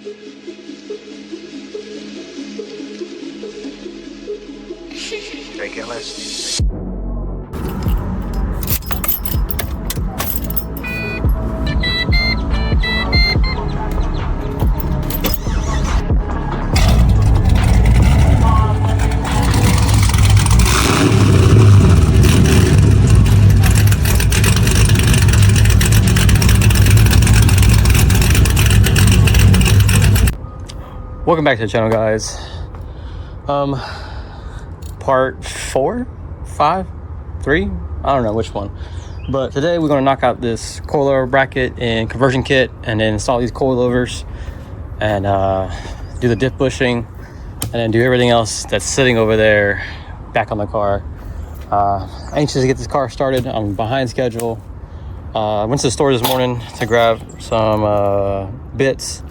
Take it, let's. Welcome back to the channel, guys. Part 4, 5, 3, I don't know which one, but today we're going to knock out this coilover bracket and conversion kit and then install these coilovers and do the diff bushing and then do everything else that's sitting over there back on the car. Anxious to get this car started. I'm behind schedule. I went to the store this morning to grab some bits.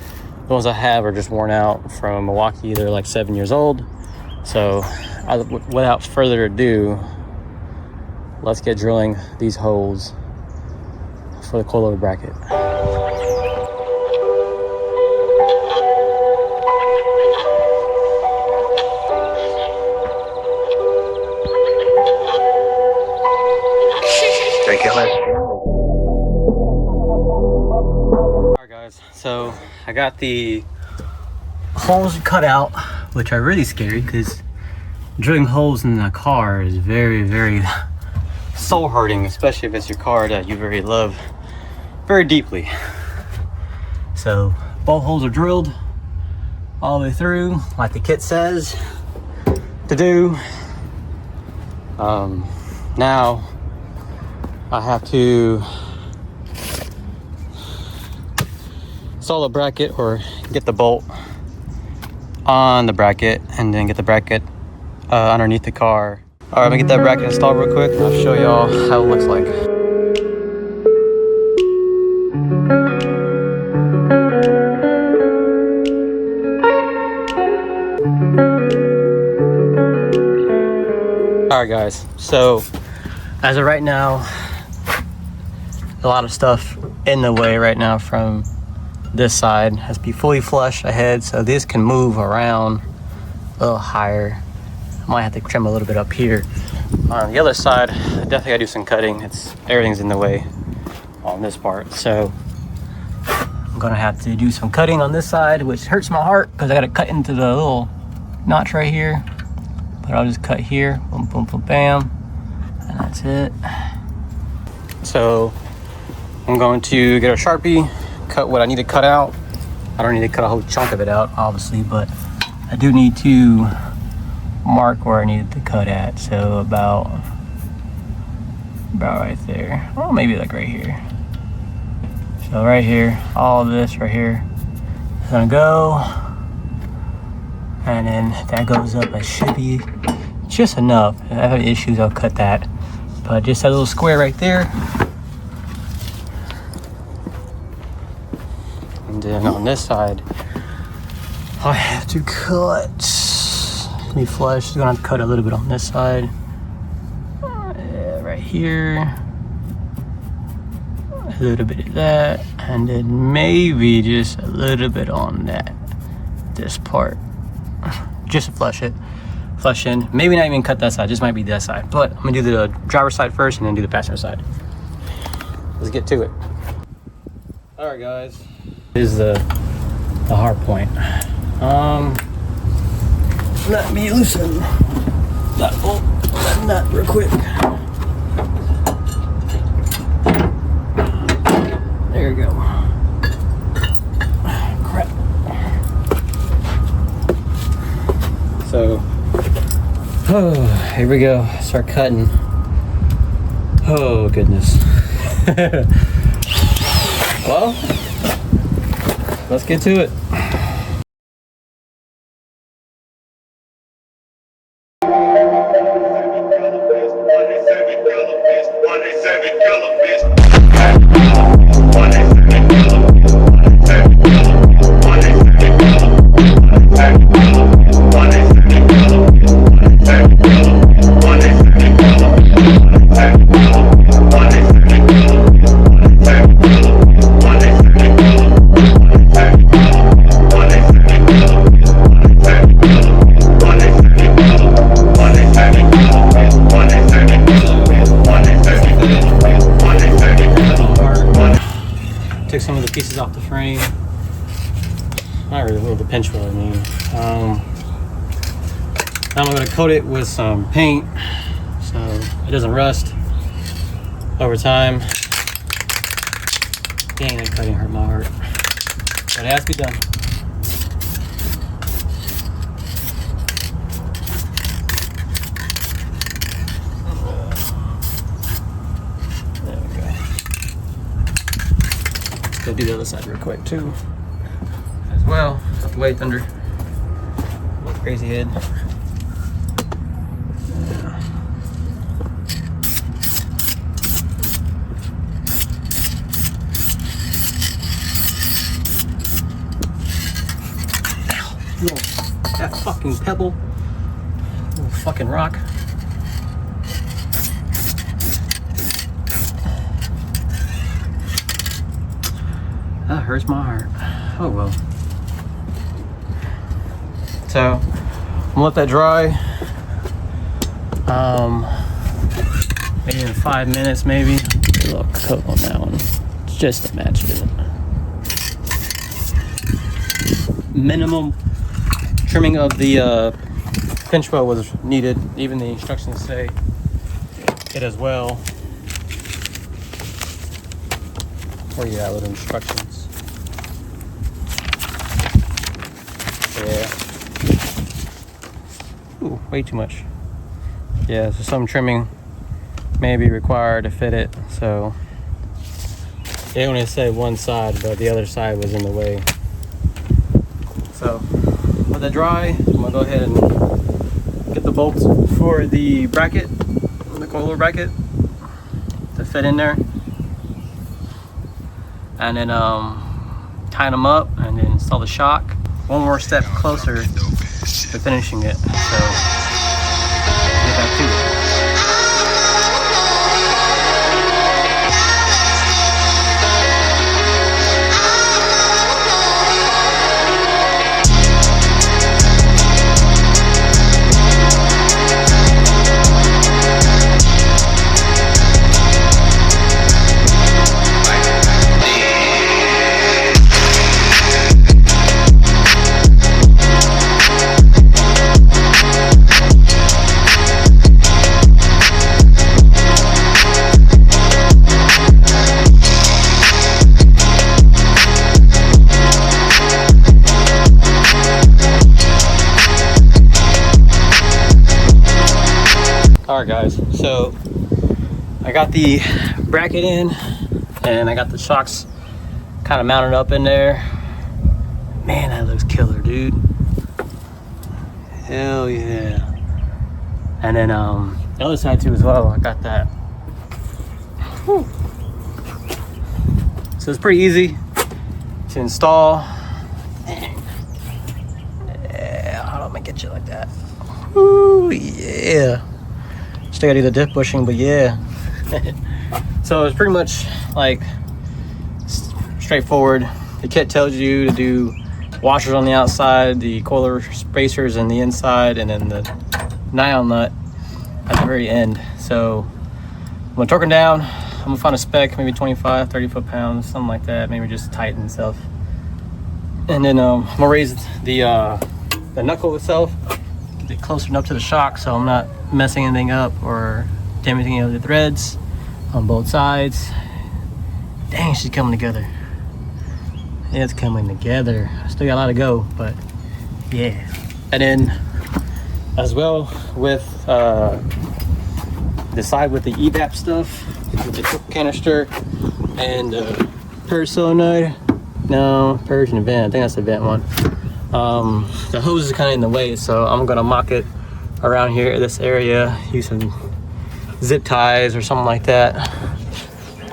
The ones I have are just worn out from Milwaukee. They're like 7 years old. So without further ado, let's get drilling these holes for the coilover bracket. Take it, let's. Alright guys, so I got the holes cut out, which are really scary because drilling holes in a car is very, very soul hurting, especially if it's your car that you very love very deeply. So both holes are drilled all the way through like the kit says to do. Now I have to install a bracket or get the bolt on the bracket and then get the bracket underneath the car. All right, I'm gonna get that bracket installed real quick and I'll show y'all how it looks like. All right guys, so as of right now, a lot of stuff in the way right now from this side. Has to be fully flush ahead so this can move around a little higher. I might have to trim a little bit up here. On the other side, I definitely gotta do some cutting. Everything's in the way on this part, so I'm gonna have to do some cutting on this side, which hurts my heart because I gotta cut into the little notch right here. But I'll just cut here, boom, boom, boom, bam, and that's it. So I'm going to get a Sharpie, cut what I need to cut out. I don't need to cut a whole chunk of it out, obviously, but I do need to mark where I needed to cut at. So about right there. Well, maybe like right here. So right here, all of this right here is gonna go, and then that goes up. It should be just enough. If I have issues, I'll cut that. But just that little square right there. And then on this side, I have to cut. Let me flush. I'm gonna have to cut a little bit on this side. Right here. A little bit of that. And then maybe just a little bit on this part. Just to flush it. Flush in. Maybe not even cut that side. Just might be that side. But I'm gonna do the driver's side first and then do the passenger side. Let's get to it. Alright guys. This is the hard point. Let me loosen that bolt, that nut real quick. There you go. Crap. So, here we go. Start cutting. Oh goodness. Well, let's get to it. took some of the pieces off the frame. Not really the pinch wheel, I mean. Now I'm going to coat it with some paint so it doesn't rust over time. Dang, that cutting hurt my heart. But it has to be done. There we go. Let's go do the other side real quick too. As well. Have to wait under. Crazy head. That fucking pebble. Little fucking rock. That hurts my heart. Oh well. So I'm gonna let that dry. Maybe in 5 minutes, maybe. A little coat on that one. It's just to match it. Minimum trimming of the pinch wheel was needed. Even the instructions say it as well. Where you at with instructions? Yeah. Ooh, way too much. Yeah, so some trimming may be required to fit it. So they only say one side, but the other side was in the way. So let that dry. I'm gonna go ahead and get the bolts for the bracket, the coiler bracket, to fit in there, and then tighten them up, and then install the shock. One more step closer to finishing it. So get back to it. Alright guys, so I got the bracket in and I got the shocks kind of mounted up in there. Man, that looks killer, dude. Hell yeah. And then the other side too as well, I got that. Whew. So it's pretty easy to install. Yeah, how do I get you like that? Ooh, yeah. Still gotta do the diff bushing, but yeah. So it's pretty much like straightforward. The kit tells you to do washers on the outside, the coiler spacers in the inside, and then the nylon nut at the very end. So I'm gonna torque them down. I'm gonna find a spec, maybe 25, 30 foot-pounds, something like that. Maybe just tighten stuff. And then I'm gonna raise the knuckle itself, get it closer enough to the shock so I'm not messing anything up or damaging any of the threads on both sides. Dang, she's coming together. It's coming together. I still got a lot to go, but yeah. And then as well with the side with the EVAP stuff, with the triple canister and per solenoid. No, Persian vent. I think that's the vent one. The hose is kind of in the way, so I'm gonna mock it around here, this area, use some zip ties or something like that,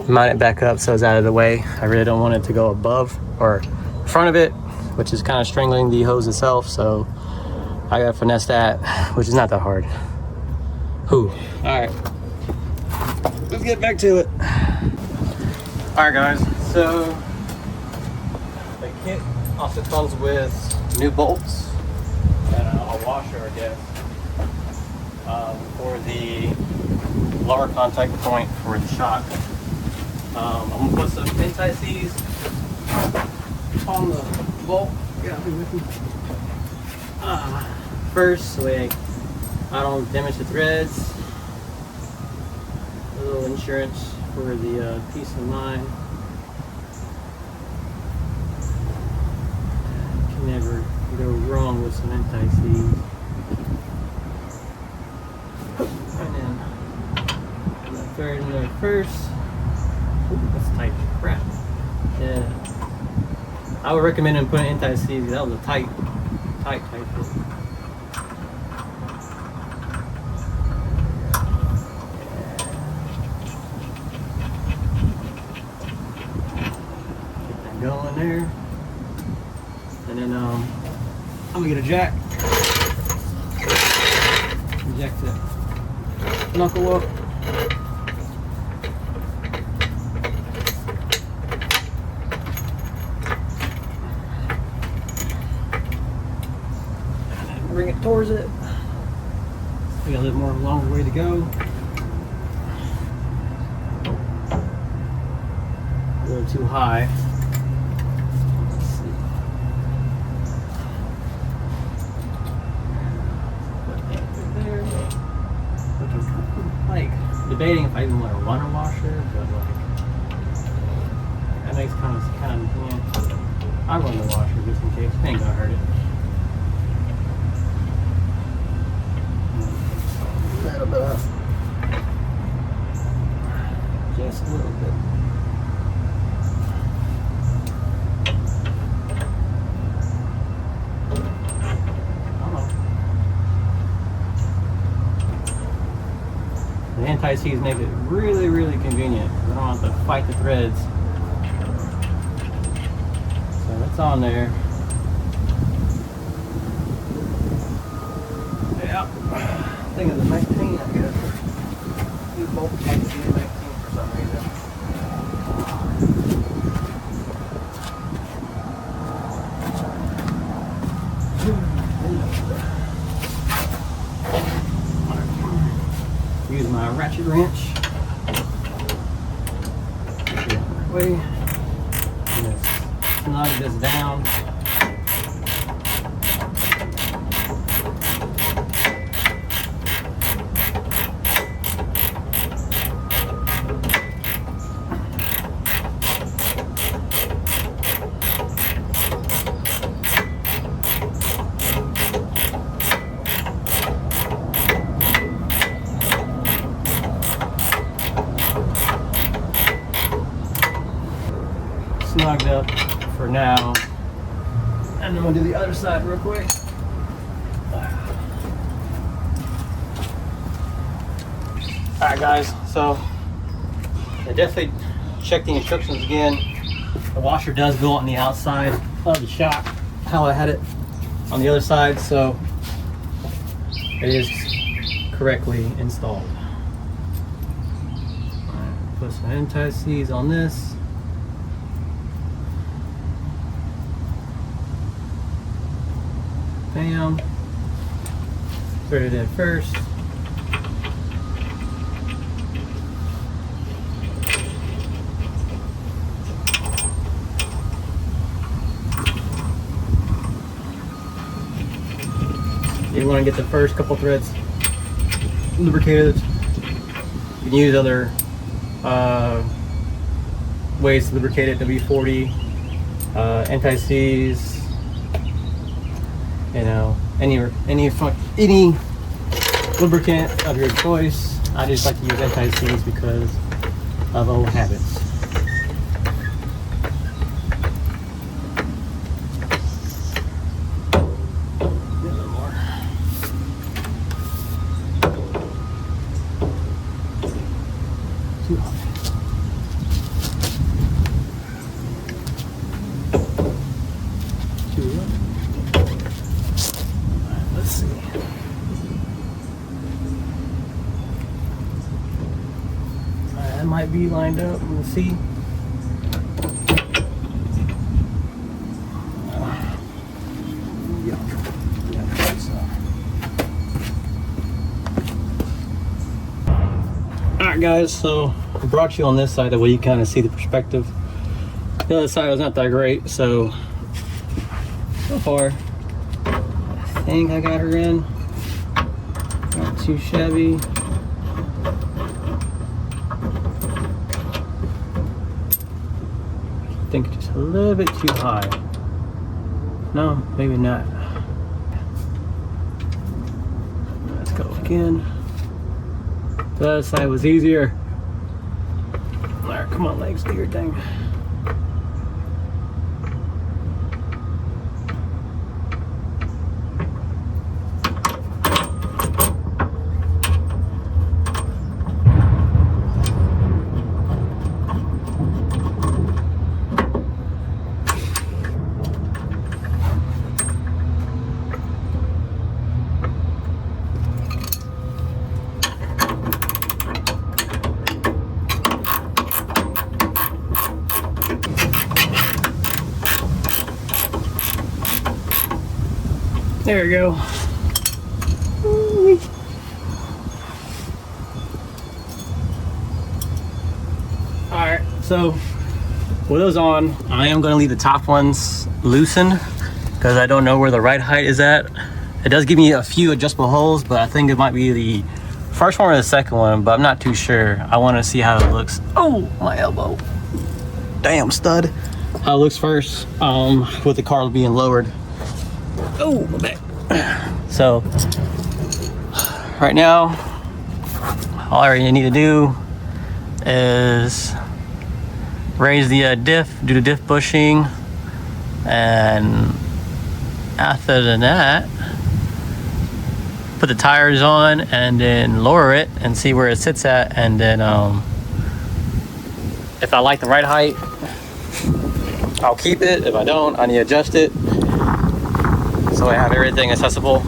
mount it back up so it's out of the way. I really don't want it to go above or in front of it, which is kind of strangling the hose itself, so I gotta finesse that, which is not that hard. Whew. All right, let's get back to it. All right guys, so the kit also comes with new bolts and a washer, I guess, for the lower contact point for the shock. I'm gonna put some anti-seize on the bolt. Got me with me. First, so I don't damage the threads. A little insurance for the peace of mind. Can never go wrong with some anti-seize. And then I'm gonna throw it in there first. Ooh, that's tight crap. Yeah. I would recommend him putting anti-seize. That was a tight fit. Get that going there. And then I'm gonna get a jack. Jack that knuckle up. Bring it towards it. We got a little more long way to go. A little too high. Let's see. Put that right there. Like debating if I even want to run a washer, but like that makes kind of yeah. I run the washer just in case. It ain't gonna hurt it. Just a little bit. The anti-seize make it really, really convenient. I don't have to fight the threads. So that's on there. Yeah. I think it's a 19, I guess. These bolt packs in 19 for some reason. Use my ratchet wrench. Way. Just snug this down. Snugged up for now, and then we'll do the other side real quick. Alright guys, so I definitely check the instructions again. The washer does go on the outside of the shock, how I had it on the other side, so it is correctly installed. Alright, put some anti-seize on this. Bam. Thread it in first. You want to get the first couple threads lubricated. You can use other ways to lubricate it. WD-40, anti-seize. You know, any lubricant of your choice. I just like to use anti-seize because of old habits. A little more. Too hot. Too low. Let's see. That might be lined up. We'll see. Alright guys, so brought you on this side, that way you kind of see the perspective. The other side was not that great, so far I think I got her in. Not too shabby. I think just a little bit too high. No, maybe not. Let's go again. The other side was easier. All right, come on, legs, do your thing. There we go. Alright, so with those on, I am going to leave the top ones loosened because I don't know where the ride height is at. It does give me a few adjustable holes, but I think it might be the first one or the second one, but I'm not too sure. I want to see how it looks. Oh, my elbow. Damn, stud. How it looks first with the car being lowered. Oh, my back. So right now, all I really need to do is raise the diff, do the diff bushing, and after that, put the tires on and then lower it and see where it sits at, and then if I like the ride height, I'll keep it. If I don't, I need to adjust it so I have everything accessible.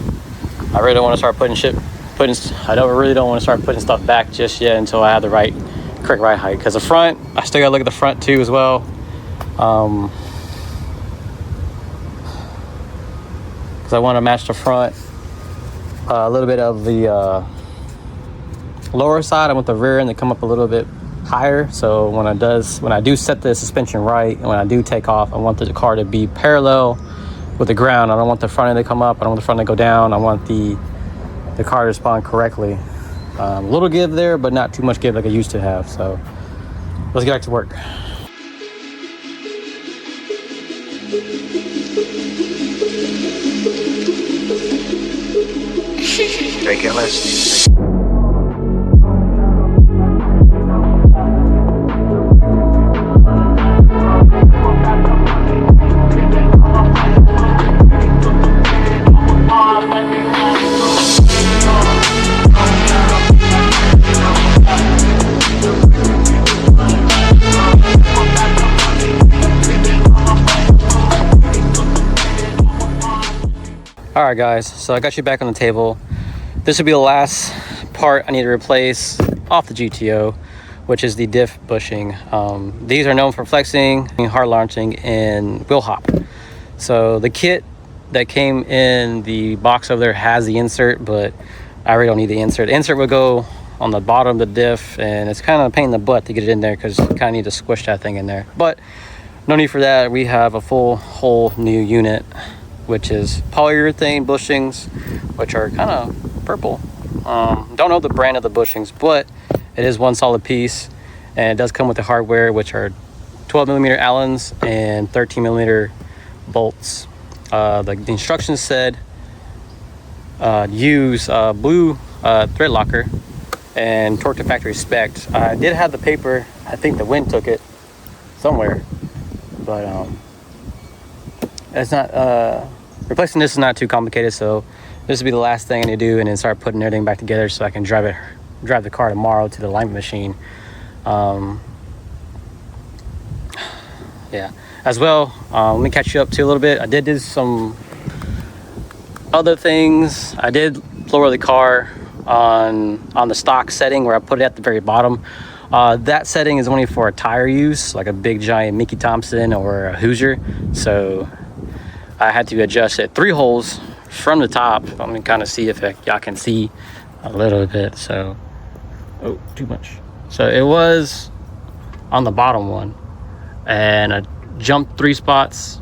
I really don't want to start really don't want to start putting stuff back just yet until I have the correct ride height. Because the front, I still gotta look at the front too as well. Because I want to match the front a little bit of the lower side. I want the rear end to come up a little bit higher. So when I do set the suspension right, and when I do take off, I want the car to be parallel with the ground. I don't want the front end to come up. I don't want the front end to go down. I want the car to respond correctly. A little give there, but not too much give like I used to have. So let's get back to work. Take it less. All right, guys, so I got you back on the table. This will be the last part I need to replace off the GTO, which is the diff bushing. These are known for flexing, hard launching, and wheel hop. So the kit that came in the box over there has the insert, but I really don't need the insert. The insert will go on the bottom of the diff, and it's kind of a pain in the butt to get it in there because you kind of need to squish that thing in there. But no need for that. We have a full whole new unit, which is polyurethane bushings, which are kind of purple. Don't know the brand of the bushings, but it is one solid piece, and it does come with the hardware, which are 12mm Allens and 13mm bolts. The instructions said use blue thread locker and torque to factory spec. I did have the paper. I think the wind took it somewhere, but it's not replacing this is not too complicated. So this will be the last thing I need to do, and then start putting everything back together so I can drive the car tomorrow to the alignment machine. Yeah, as well, let me catch you up to a little bit. I did do some other things. I did lower the car on the stock setting where I put it at the very bottom. That setting is only for a tire use, like a big giant Mickey Thompson or a Hoosier. So I had to adjust it 3 holes from the top. I'm gonna kind of see if y'all can see a little bit. So, oh, too much. So it was on the bottom one, and I jumped 2 spots,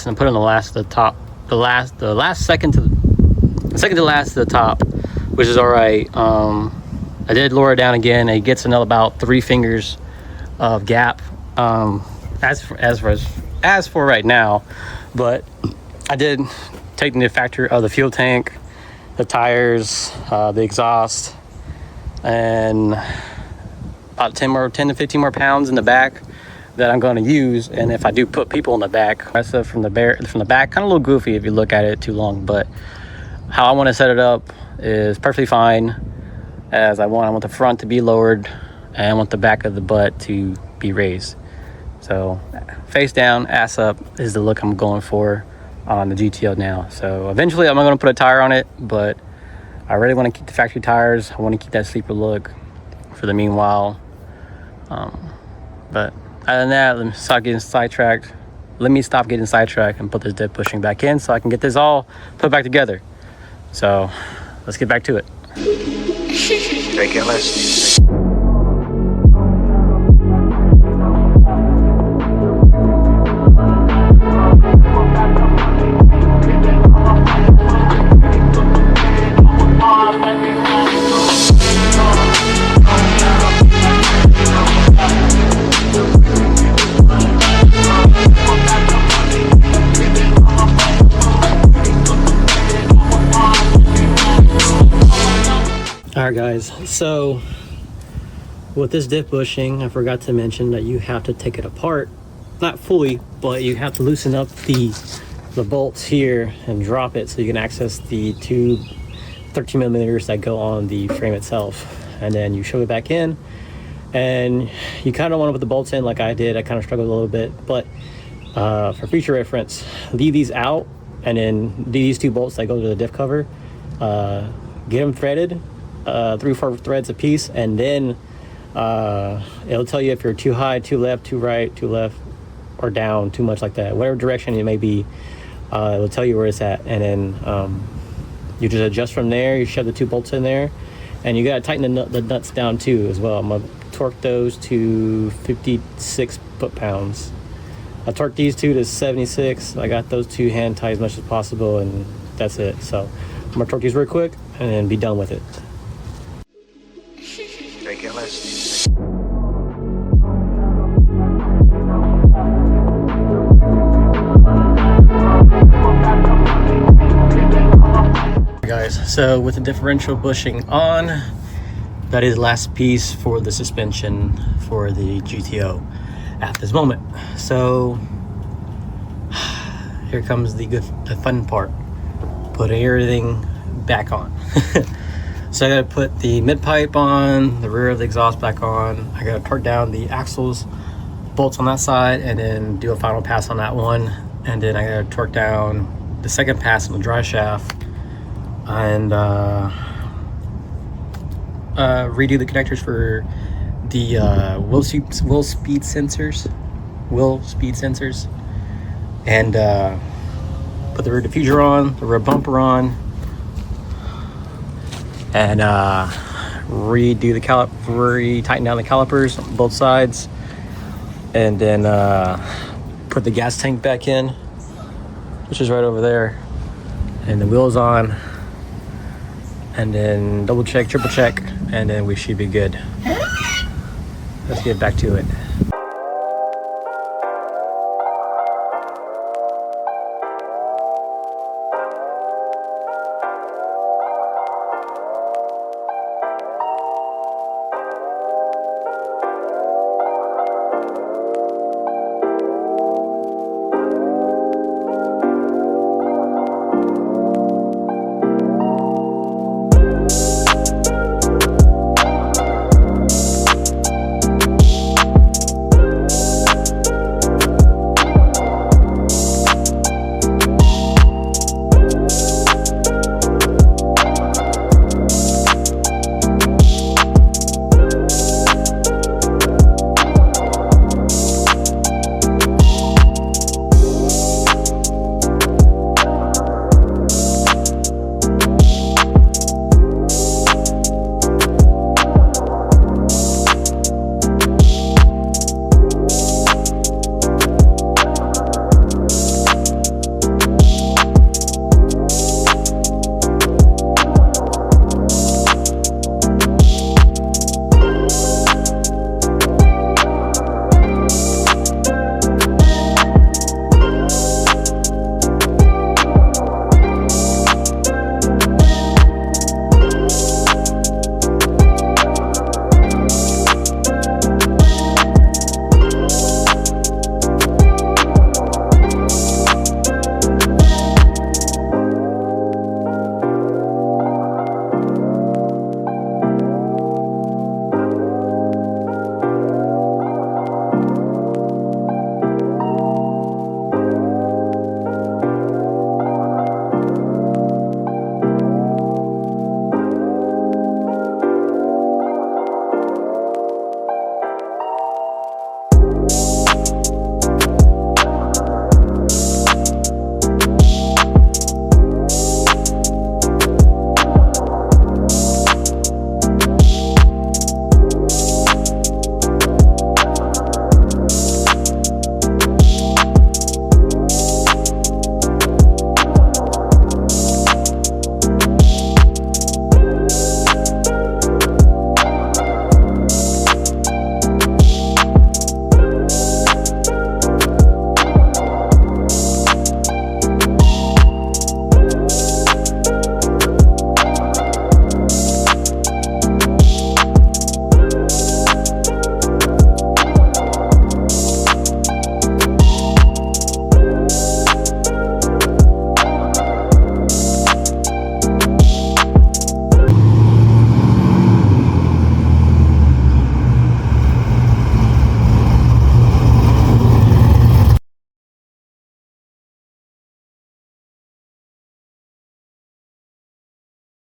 and put on the last to the top, the second to last to the top, which is all right. I did lower it down again. It gets another about 3 fingers of gap as for right now, but I did take the factor of the fuel tank, the tires, the exhaust, and about 10 to 15 more pounds in the back that I'm going to use. And if I do put people in the back, that's from the back, kind of a little goofy if you look at it too long, but how I want to set it up is perfectly fine as I want the front to be lowered and I want the back of the butt to be raised. So face down, ass up is the look I'm going for on the GTO now. So eventually I'm going to put a tire on it, but I really want to keep the factory tires. I want to keep that sleeper look for the meanwhile. But other than that, let me stop getting sidetracked and put this dip bushing back in so I can get this all put back together. So let's get back to it. Take LSD. Alright guys, so with this dip bushing, I forgot to mention that you have to take it apart, not fully, but you have to loosen up the bolts here and drop it so you can access the 2 13 millimeters that go on the frame itself, and then you shove it back in. And you kind of want to put the bolts in like I did. I kind of struggled a little bit, but for future reference, leave these out, and then these 2 bolts that go to the diff cover, get them threaded, 3 or 4 threads a piece, and then it'll tell you if you're too high, too left, too right, too left, or down, too much like that. Whatever direction it may be, it'll tell you where it's at, and then you just adjust from there. You shove the 2 bolts in there, and you gotta tighten the nuts down too as well. I'm gonna torque those to 56 foot-pounds. I torqued these 2 to 76. I got those 2 hand tight as much as possible, and that's it. So I'm gonna torque these real quick and then be done with it. Take LSD. Guys, so with the differential bushing on, that is the last piece for the suspension for the GTO at this moment. So here comes the fun part, putting everything back on. So I gotta put the mid pipe on, the rear of the exhaust back on. I gotta torque down the axles, bolts on that side, and then do a final pass on that one. And then I gotta torque down the second pass on the dry shaft, and redo the connectors for the wheel speed sensors, and put the rear diffuser on, the rear bumper on, and tighten down the calipers on both sides, and then put the gas tank back in, which is right over there, and the wheels on, and then double check, triple check, and then we should be good. Let's get back to it.